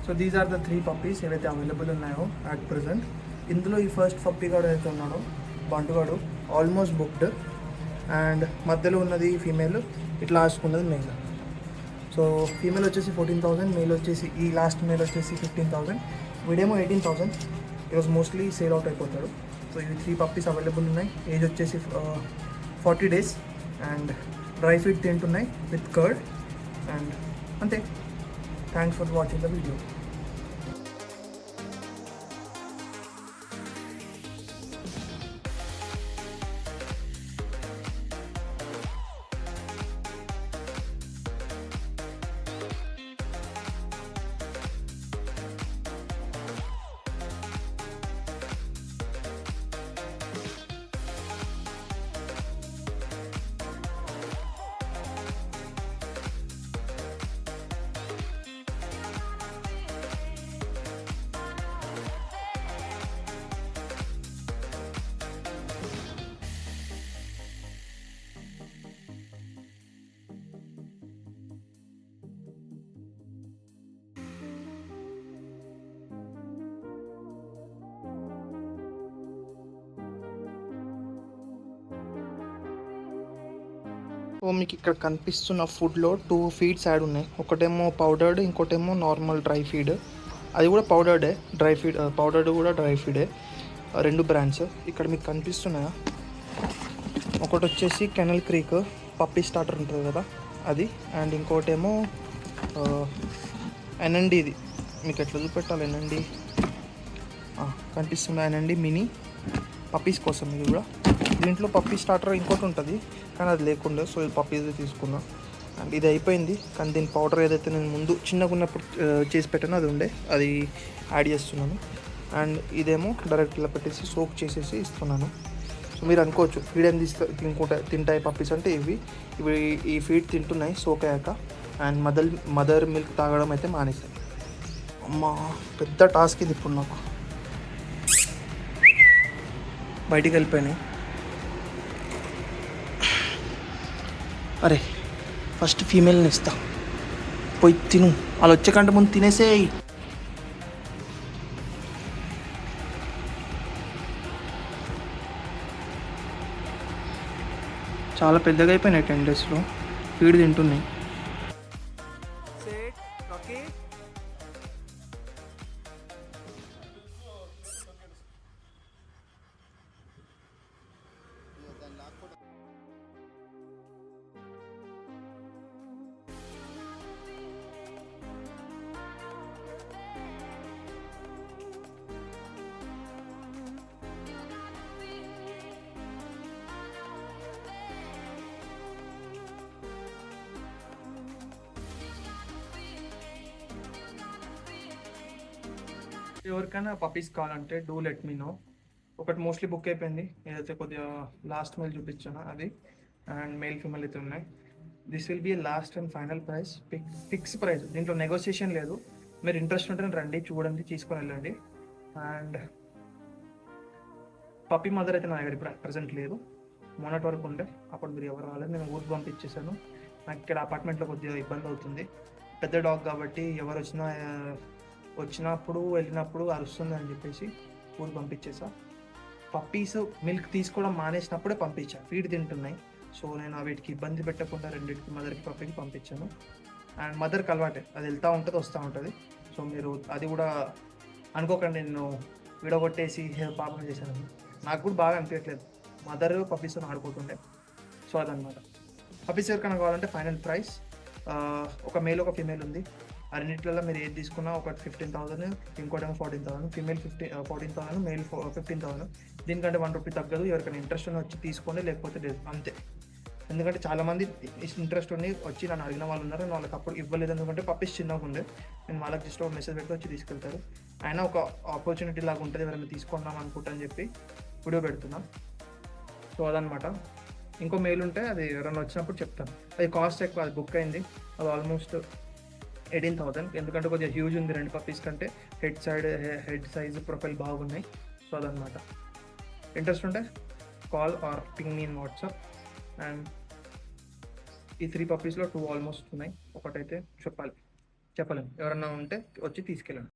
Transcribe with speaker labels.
Speaker 1: So these are the 3 puppies ఏవైతే available ఉన్నాయో at present. ఇందులో ఈ ఫస్ట్ పప్పీ గాడు అయితే ఉన్నాడో బంటుగాడు ఆల్మోస్ట్ బుక్డ్, అండ్ మధ్యలో ఉన్నది ఫీమేల్, ఇట్లా లాస్ట్కున్నది మెయిల్. సో ఫీమేల్ వచ్చేసి 14,000, మెయిల్ వచ్చేసి ఈ లాస్ట్ మెయిల్ వచ్చేసి 15,000, వీడేమో 18,000. ఈరోజు మోస్ట్లీ సేల్ అవుట్ అయిపోతాడు. సో ఇవి 3 పప్పీస్ అవైలబుల్ ఉన్నాయి. ఏజ్ వచ్చేసి 40 days అండ్ డ్రై ఫీడ్ తింటున్నాయి విత్ కర్డ్. అండ్ అంతే. Thanks for watching the video. So మీకు ఇక్కడ కనిపిస్తున్న ఫుడ్లో 2 ఫీడ్స్ యాడ్ ఉన్నాయి. ఒకటేమో పౌడర్డ్, ఇంకోటేమో నార్మల్ డ్రై ఫీడ్. అది కూడా పౌడర్డే, డ్రై ఫీడ్ పౌడర్డ్ కూడా డ్రై ఫీడే. 2 బ్రాండ్స్ ఇక్కడ మీకు కనిపిస్తున్నాయా. ఒకటి వచ్చేసి కెనల్ క్రీక్ పప్పీ స్టార్టర్ ఉంటుంది కదా అది, అండ్ ఇంకోటేమో ఎన్ఎండి. ఇది మీకు ఎట్లా చూపెట్టాలి, ఎన్ఎండి కనిపిస్తుంది, ఎన్ఎండి మినీ పప్పీస్ కోసం. ఇది కూడా దీంట్లో పప్పీ స్టార్టర్ ఇంకోటి ఉంటుంది కానీ అది లేకుండా, సో ఇది పప్పీస్ తీసుకున్నా. అండ్ ఇది అయిపోయింది, కానీ దీని పౌడర్ ఏదైతే నేను ముందు చిన్నగా ఉన్నప్పుడు చేసి పెట్టానో అది ఉండే, అది యాడ్ చేస్తున్నాను. అండ్ ఇదేమో డైరెక్ట్ ఇలా పెట్టేసి సోక్ చేసేసి ఇస్తున్నాను. సో మీరు అనుకోవచ్చు ఫీడ్ ఏం తింటాయి పప్పీస్ అంటే ఇవి ఈ ఫీడ్ తింటున్నాయి సోక్ అయ్యాక. అండ్ మదర్ మిల్క్ తాగడం అయితే మానేస్తాయి. అమ్మా పెద్ద టాస్క్ ఇది ఇప్పుడు నాకు. బయటికి వెళ్ళిపోయినాయి. అరే ఫస్ట్ ఫీమేల్ని ఇస్తా, పోయి తిను. వాళ్ళు వచ్చే కంటే ముందు తినేసేయి. చాలా పెద్దగా అయిపోయినాయి 10 daysలో. ఫీడ్ తింటున్నాయి. ఎవరికైనా పప్పీస్ కావాలంటే డూ లెట్ మీ నో. ఒకటి మోస్ట్లీ బుక్ అయిపోయింది, ఏదైతే కొద్దిగా లాస్ట్ మెయిల్ చూపించానో అది. అండ్ మెయిల్ ఫీమేల్ అయితే ఉన్నాయి. This will be last and final price, fix price. దీంట్లో నెగోషియేషన్ లేదు. మీరు ఇంట్రెస్ట్ ఉంటే రండి, చూడండి, తీసుకొని వెళ్ళండి. అండ్ పప్పీ మదర్ అయితే నా దగ్గర ఇప్పుడు ప్రజెంట్ లేదు. మొన్నటి వరకు ఉండే, అప్పుడు మీరు ఎవరు రాలేదు, నేను ఊరికి పంపించేశాను. నాకు ఇక్కడ అపార్ట్మెంట్లో కొద్దిగా ఇబ్బంది అవుతుంది. పెద్ద డాగ్ కాబట్టి ఎవరు వచ్చినప్పుడు వెళ్ళినప్పుడు అరుస్తుంది అని చెప్పేసి ఊరికి పంపించేసా. పప్పీస్ మిల్క్ తీసుకోవడం మానేసినప్పుడే పంపించా, ఫీడ్ తింటున్నాయి. సో నేను వీటికి ఇబ్బంది పెట్టకుండా రెండింటికి మదర్కి పప్పీకి పంపించాను. అండ్ మదర్కి అలవాటే, అది వెళ్తూ ఉంటుంది వస్తూ ఉంటుంది. సో మీరు అది కూడా అనుకోకండి నేను విడగొట్టేసి పాపం చేశాను. నాకు కూడా బాగా అనిపించట్లేదు, మదర్ పప్పీస్తో ఆడుకుంటుండే. సో అదనమాట. పప్పీస్ ఎవరికైనా కావాలంటే ఫైనల్ ప్రైస్ ఒక మేల్ ఒక ఫీమేల్ ఉంది. ఆ రెండింటిలో మీరు ఏది తీసుకున్నా ఒకటి 15,000, ఇంకోటేమో 14,000. Female 14,000, male 15,000. దీనికంటే 1 రూపీ తగ్గదు. ఎవరికైనా ఇంట్రెస్ట్ ఉన్న వచ్చి తీసుకోండి, లేకపోతే లేదు, అంతే. ఎందుకంటే చాలామంది ఇంట్రెస్ట్ ఉండి వచ్చి నన్ను అడిగిన వాళ్ళు ఉన్నారు. నేను వాళ్ళకి అప్పుడు ఇవ్వలేదు, ఎందుకంటే పప్పీస్ చిన్నగా ఉండే. నేను వాళ్ళకి జస్ట్ ఒక మెసేజ్ పెడితే వచ్చి తీసుకెళ్తారు. అయినా ఒక ఆపర్చునిటీ లాగా ఉంటుంది, ఎవరైనా తీసుకుందాం అనుకుంటా అని చెప్పి వీడియో పెడుతున్నా. సో అదనమాట. ఇంకో మెయిల్ ఉంటే అది ఎవరైనా వచ్చినప్పుడు చెప్తాను. అది కాస్ట్ ఎక్కువ, అది బుక్ అయింది. అది ఆల్మోస్ట్ 18,000. ఎందుకంటే కొద్దిగా హ్యూజ్ ఉంది 2 పప్పీస్ కంటే. హెడ్ సైజ్ ప్రొఫైల్ బాగున్నాయి. సో అదనమాట. ఇంట్రెస్ట్ ఉంటే call or ping me in WhatsApp. And ఈ 3 పప్పీస్లో 2 ఆల్మోస్ట్ ఉన్నాయి, ఒకటైతే చెప్పాలి. చెప్పలేము. ఎవరన్నా ఉంటే వచ్చి తీసుకెళ్ళండి.